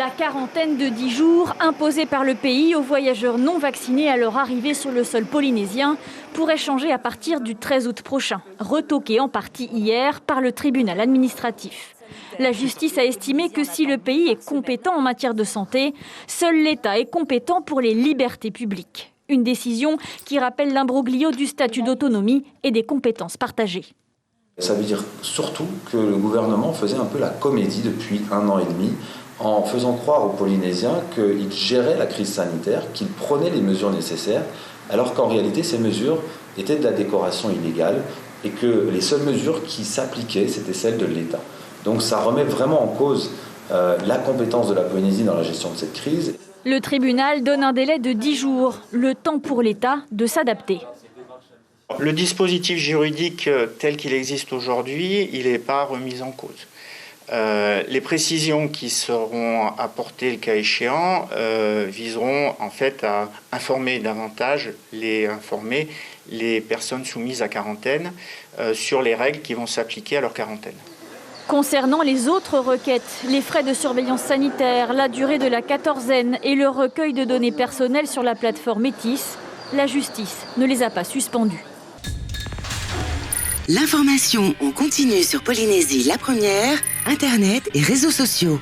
La quarantaine de 10 jours imposée par le pays aux voyageurs non vaccinés à leur arrivée sur le sol polynésien pourrait changer à partir du 13 août prochain, retoquée en partie hier par le tribunal administratif. La justice a estimé que si le pays est compétent en matière de santé, seul l'État est compétent pour les libertés publiques. Une décision qui rappelle l'imbroglio du statut d'autonomie et des compétences partagées. Ça veut dire surtout que le gouvernement faisait un peu la comédie depuis 1 an et demi en faisant croire aux Polynésiens qu'il gérait la crise sanitaire, qu'il prenait les mesures nécessaires, alors qu'en réalité ces mesures étaient de la décoration illégale et que les seules mesures qui s'appliquaient, c'était celles de l'État. Donc ça remet vraiment en cause la compétence de la Polynésie dans la gestion de cette crise. Le tribunal donne un délai de 10 jours, le temps pour l'État de s'adapter. Le dispositif juridique tel qu'il existe aujourd'hui, il n'est pas remis en cause. Les précisions qui seront apportées le cas échéant viseront en fait à informer davantage les personnes soumises à quarantaine sur les règles qui vont s'appliquer à leur quarantaine. Concernant les autres requêtes, les frais de surveillance sanitaire, la durée de la quatorzaine et le recueil de données personnelles sur la plateforme Métis, la justice ne les a pas suspendus. L'information en continu sur Polynésie la première, Internet et réseaux sociaux.